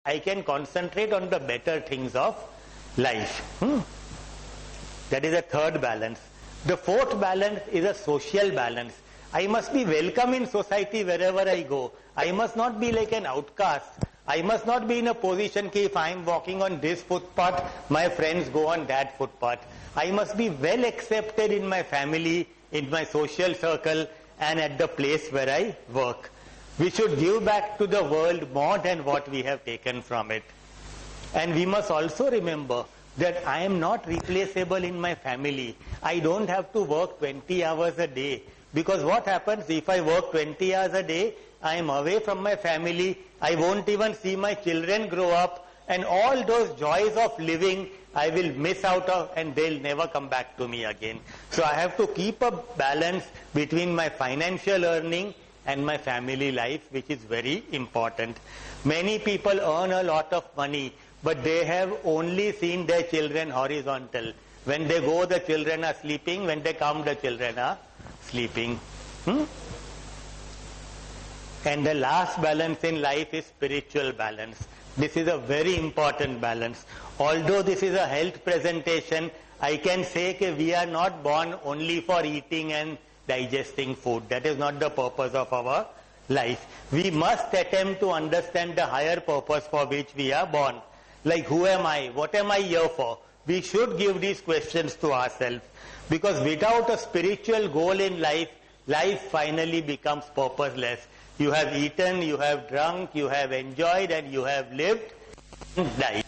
I can concentrate on the better things of life. That is a third balance. The fourth balance is a social balance. I must be welcome in society wherever I go. I must not be like an outcast. I must not be in a position that if I am walking on this footpath, my friends go on that footpath. I must be well accepted in my family, in my social circle, and at the place where I work. We should give back to the world more than what we have taken from it. And we must also remember that I am not replaceable in my family. I don't have to work 20 hours a day. Because what happens if I work 20 hours a day, I am away from my family, I won't even see my children grow up, and all those joys of living I will miss out of, and they'll never come back to me again. So I have to keep a balance between my financial earning and my family life, which is very important. Many people earn a lot of money, but they have only seen their children horizontal. When they go, the children are sleeping. When they come, the children are sleeping. And the last balance in life is spiritual balance. This is a very important balance. Although this is a health presentation, I can say that we are not born only for eating and digesting food. That is not the purpose of our life. We must attempt to understand the higher purpose for which we are born. Like, who am I? What am I here for? We should give these questions to ourselves. Because without a spiritual goal in life, life finally becomes purposeless. You have eaten, you have drunk, you have enjoyed, and you have lived and died.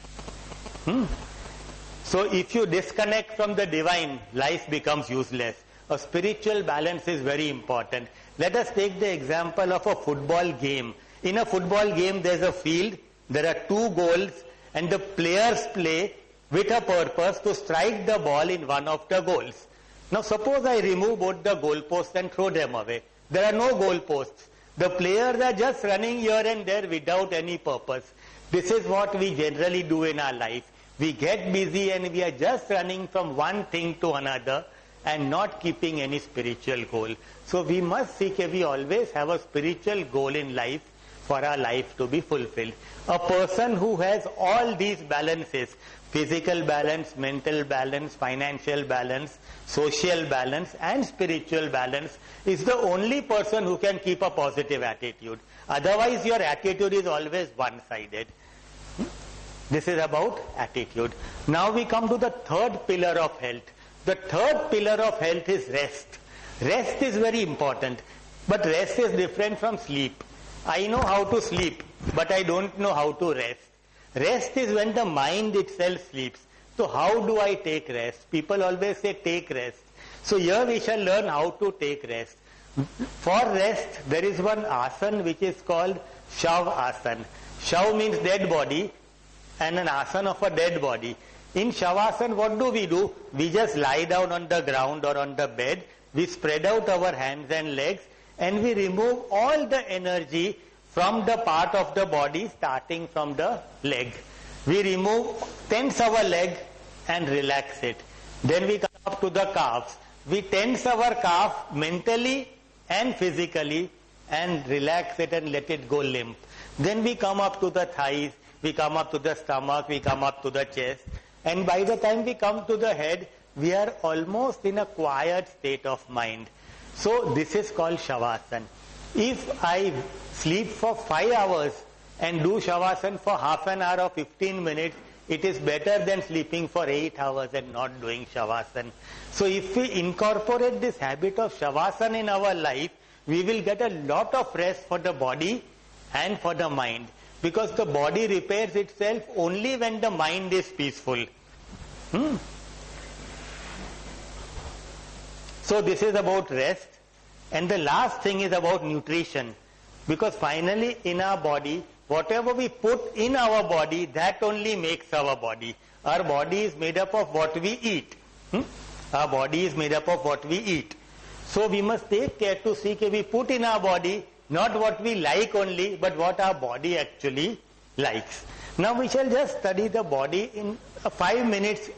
So if you disconnect from the divine, life becomes useless. A spiritual balance is very important. Let us take the example of a football game. In a football game, there is a field, there are two goals, and the players play with a purpose to strike the ball in one of the goals. Now suppose I remove both the goalposts and throw them away. There are no goalposts. The players are just running here and there without any purpose. This is what we generally do in our life. We get busy and we are just running from one thing to another and not keeping any spiritual goal. So we must seek, we always have a spiritual goal in life for our life to be fulfilled. A person who has all these balances, physical balance, mental balance, financial balance, social balance and spiritual balance, is the only person who can keep a positive attitude. Otherwise your attitude is always one-sided. This is about attitude. Now we come to the third pillar of health. The third pillar of health is rest. Rest is very important, but rest is different from sleep. I know how to sleep, but I don't know how to rest. Rest is when the mind itself sleeps. So how do I take rest? People always say take rest. So here we shall learn how to take rest. For rest, there is one asana which is called Shav asana. Shav means dead body and an asana of a dead body. In Shavasana, what do? We just lie down on the ground or on the bed. We spread out our hands and legs and we remove all the energy from the part of the body starting from the leg. We tense our leg and relax it. Then we come up to the calves. We tense our calf mentally and physically and relax it and let it go limp. Then we come up to the thighs, we come up to the stomach, we come up to the chest. And by the time we come to the head, we are almost in a quiet state of mind. So this is called Shavasana. If I sleep for 5 hours and do Shavasana for half an hour or 15 minutes, it is better than sleeping for 8 hours and not doing Shavasana. So if we incorporate this habit of Shavasana in our life, we will get a lot of rest for the body and for the mind. Because the body repairs itself only when the mind is peaceful. So this is about rest. And the last thing is about nutrition. Because finally in our body, whatever we put in our body, that only makes our body. Our body is made up of what we eat. Our body is made up of what we eat. So we must take care to see that we put in our body not what we like only, but what our body actually likes. Now we shall just study the body in 5 minutes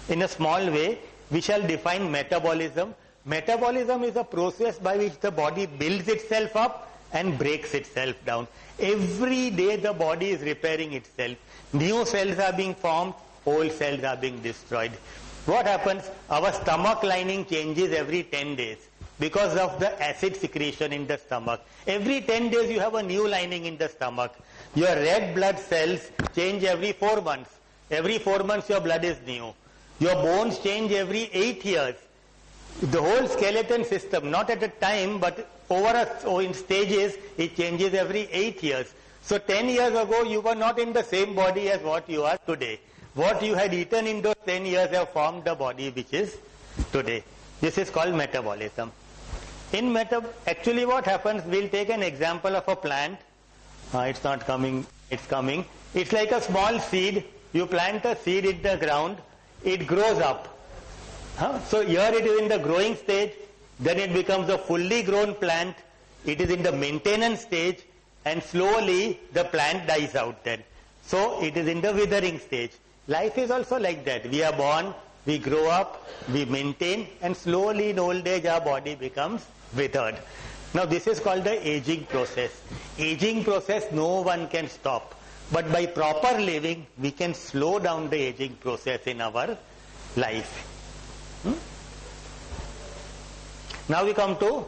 in a small way. We shall define metabolism. Metabolism is a process by which the body builds itself up and breaks itself down. Every day the body is repairing itself. New cells are being formed, old cells are being destroyed. What happens? Our stomach lining changes every 10 days because of the acid secretion in the stomach. Every 10 days you have a new lining in the stomach. Your red blood cells change every 4 months. Every 4 months your blood is new. Your bones change every 8 years. The whole skeleton system, not at a time, but in stages, it changes every 8 years. So 10 years ago, you were not in the same body as what you are today. What you had eaten in those 10 years have formed the body which is today. This is called metabolism. Actually what happens, we'll take an example of a plant. It's not coming, it's coming. It's like a small seed. You plant a seed in the ground, it grows up. So here it is in the growing stage, then it becomes a fully grown plant. It is in the maintenance stage, and slowly the plant dies out then. So it is in the withering stage. Life is also like that. We are born, we grow up, we maintain, and slowly in old age our body becomes withered. Now this is called the aging process. Aging process no one can stop. But by proper living, we can slow down the aging process in our life. Now we come to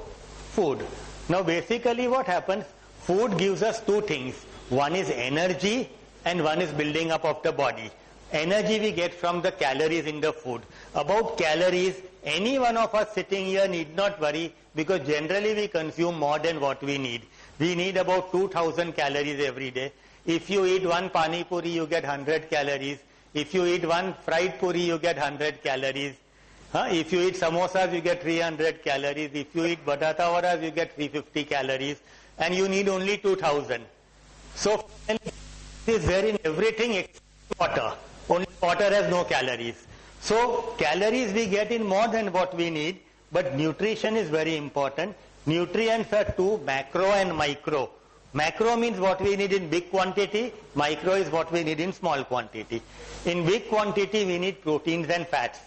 food. Now basically what happens, food gives us two things. One is energy and one is building up of the body. Energy we get from the calories in the food. About calories, any one of us sitting here need not worry, because generally we consume more than what we need. We need about 2000 calories every day. If you eat one pani puri, you get 100 calories. If you eat one fried puri, you get 100 calories. If you eat samosas, you get 300 calories. If you eat batata varas, you get 350 calories. And you need only 2000. So, it is there in everything except water. Only water has no calories. So, calories we get in more than what we need, but nutrition is very important. Nutrients are two, macro and micro. Macro means what we need in big quantity, micro is what we need in small quantity. In big quantity we need proteins and fats,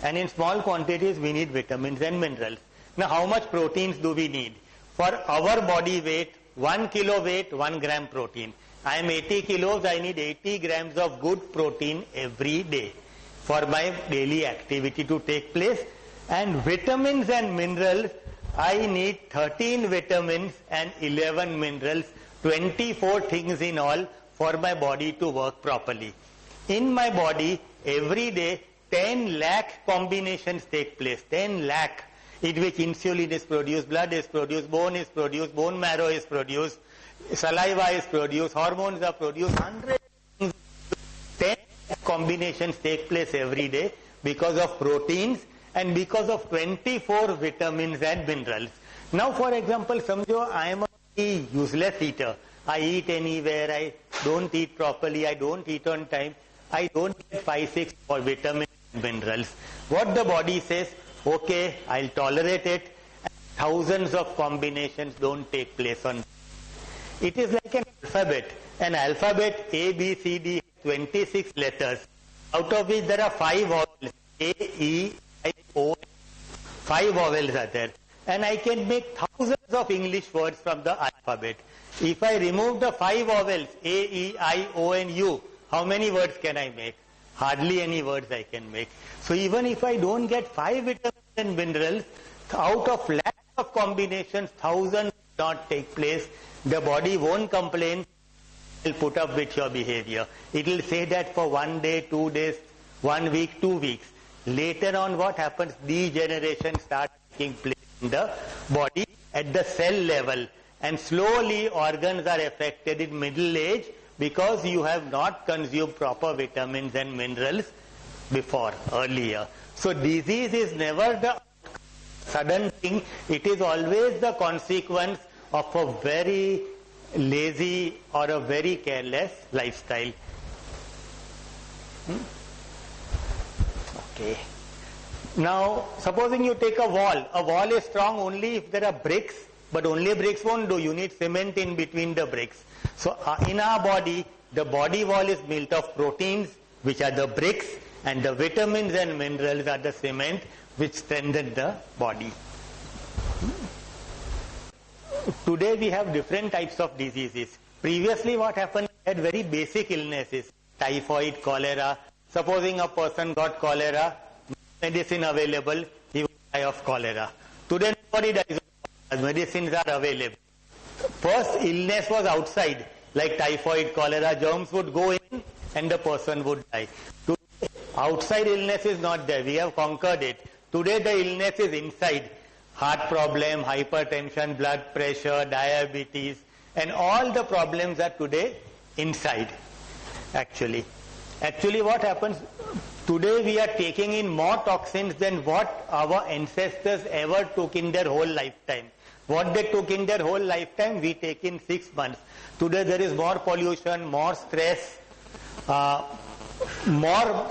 and in small quantities we need vitamins and minerals. Now how much proteins do we need? For our body weight, 1 kilo weight, 1 gram protein. I am 80 kilos, I need 80 grams of good protein every day for my daily activity to take place. And vitamins and minerals, I need 13 vitamins and 11 minerals, 24 things in all for my body to work properly. In my body, every day, 10 lakh combinations take place, 10 lakh, in which insulin is produced, blood is produced, bone is produced, bone marrow is produced, saliva is produced, hormones are produced, 100 things, 10 combinations take place every day because of proteins and because of 24 vitamins and minerals. Now for example, samjho I am a useless eater. I eat anywhere, I don't eat properly, I don't eat on time, I don't get 5-6 for vitamins and minerals. What the body says, okay, I'll tolerate it, and thousands of combinations don't take place on. It is like an alphabet. An alphabet A, B, C, D, 26 letters, out of which there are 5 vowels, A, E, I, O, 5 vowels are there. And I can make thousands of English words from the alphabet. If I remove the 5 vowels, A, E, I, O and U, how many words can I make? Hardly any words I can make. So even if I don't get 5 vitamins and minerals, out of lakhs of combinations, thousands not take place. The body won't complain, it will put up with your behavior. It will say that for 1 day, 2 days, 1 week, 2 weeks. Later on what happens? Degeneration starts taking place in the body at the cell level, and slowly organs are affected in middle age because you have not consumed proper vitamins and minerals before, earlier. So disease is never the sudden thing, it is always the consequence of a very lazy or a very careless lifestyle. Okay. Now, supposing you take a wall is strong only if there are bricks, but only bricks won't do, you need cement in between the bricks. So in our body, the body wall is built of proteins, which are the bricks, and the vitamins and minerals are the cement, which strengthen the body. today we have different types of diseases. Previously what happened, we had very basic illnesses, typhoid, cholera. Supposing a person got cholera, medicine available, he would die of cholera. Today nobody dies of cholera, medicines are available. First illness was outside, like typhoid, cholera, germs would go in and the person would die. Today, outside illness is not there, we have conquered it. Today the illness is inside. Heart problem, hypertension, blood pressure, diabetes, and all the problems are today inside, actually. Actually what happens, today we are taking in more toxins than what our ancestors ever took in their whole lifetime. What they took in their whole lifetime, we take in 6 months. Today there is more pollution, more stress, more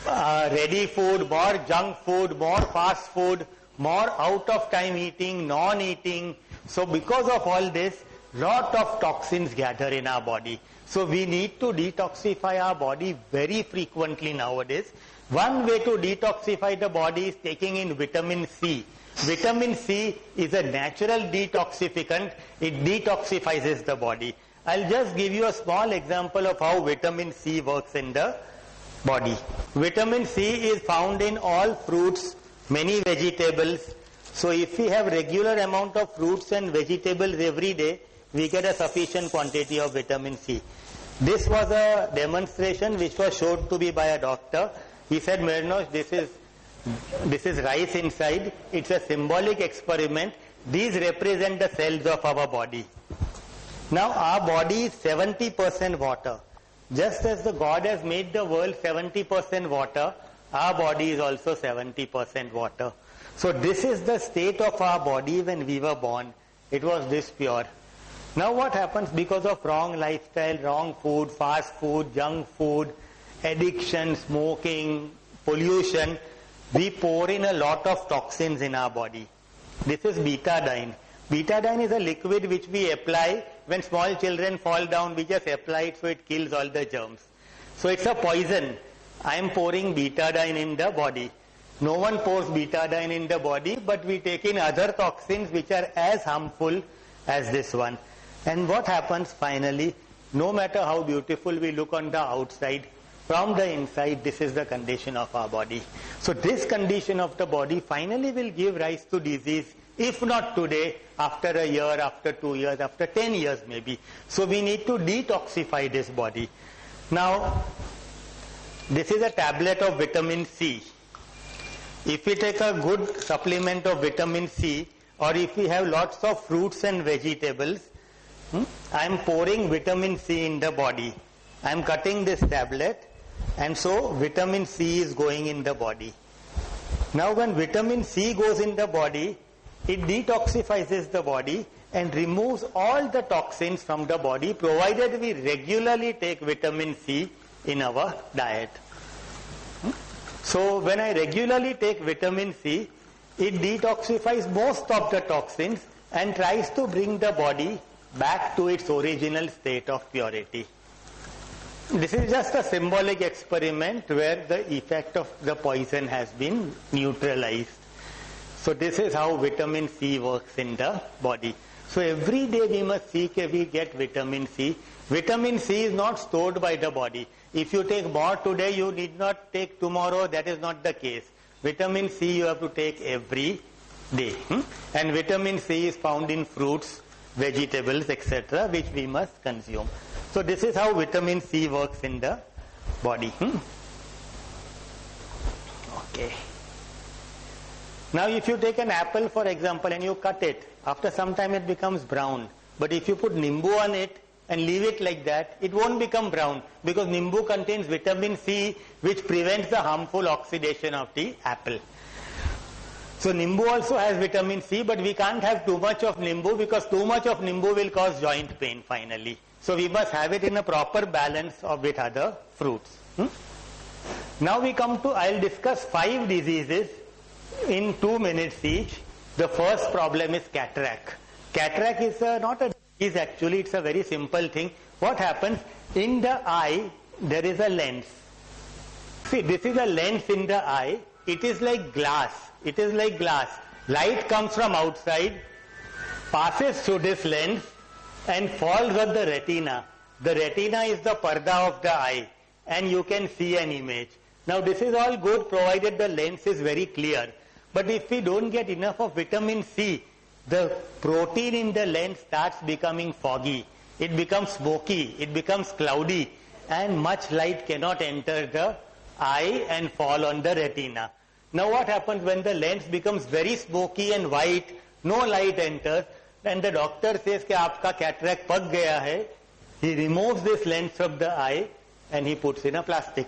ready food, more junk food, more fast food, more out of time eating, non-eating. So because of all this, lot of toxins gather in our body. So we need to detoxify our body very frequently nowadays. One way to detoxify the body is taking in vitamin C. Vitamin C is a natural detoxificant. It detoxifies the body. I'll just give you a small example of how vitamin C works in the body. Vitamin C is found in all fruits, many vegetables. So if we have regular amount of fruits and vegetables every day, we get a sufficient quantity of vitamin C. This was a demonstration which was shown to be by a doctor. He said, Mirnosh, this is rice inside. It's a symbolic experiment. These represent the cells of our body. Now our body is 70% water. Just as the God has made the world 70% water, our body is also 70% water. So this is the state of our body when we were born. It was this pure. Now what happens because of wrong lifestyle, wrong food, fast food, junk food, addiction, smoking, pollution, we pour in a lot of toxins in our body. This is betadine. Betadine is a liquid which we apply when small children fall down. We just apply it so it kills all the germs. So it's a poison. I am pouring betadine in the body. No one pours betadine in the body, but we take in other toxins which are as harmful as this one. And what happens finally, no matter how beautiful we look on the outside, from the inside, this is the condition of our body. So this condition of the body finally will give rise to disease, if not today, after a year, after 2 years, after 10 years maybe. So we need to detoxify this body. Now, this is a tablet of vitamin C. If we take a good supplement of vitamin C, or if we have lots of fruits and vegetables, I am pouring vitamin C in the body. I am cutting this tablet, and so vitamin C is going in the body. Now when vitamin C goes in the body, it detoxifies the body and removes all the toxins from the body, provided we regularly take vitamin C in our diet. So when I regularly take vitamin C, it detoxifies most of the toxins and tries to bring the body back to its original state of purity. This is just a symbolic experiment where the effect of the poison has been neutralized. So this is how vitamin C works in the body. So every day we must see that we get vitamin C. Vitamin C is not stored by the body. If you take more today, you need not take tomorrow. That is not the case. Vitamin C you have to take every day. And vitamin C is found in fruits, vegetables, etc., which we must consume. So this is how vitamin C works in the body. Okay. Now if you take an apple, for example, and you cut it, after some time it becomes brown. But if you put nimbu on it and leave it like that, it won't become brown, because nimbu contains vitamin C, which prevents the harmful oxidation of the apple. So nimbu also has vitamin C, but we can't have too much of nimbu, because too much of nimbu will cause joint pain finally. So we must have it in a proper balance of with other fruits. Now we come to, I'll discuss 5 diseases in 2 minutes each. The first problem is cataract. Cataract is not a disease actually, it's a very simple thing. What happens? In the eye, there is a lens. See, this is a lens in the eye. It is like glass. It is like glass. Light comes from outside, passes through this lens and falls on the retina. The retina is the parda of the eye, and you can see an image. Now this is all good provided the lens is very clear. But if we don't get enough of vitamin C, the protein in the lens starts becoming foggy. It becomes smoky, it becomes cloudy, and much light cannot enter the eye and fall on the retina. Now what happens when the lens becomes very smoky and white, no light enters, and the doctor says कि आपका cataract पक गया है, he removes this lens from the eye and he puts in a plastic lens.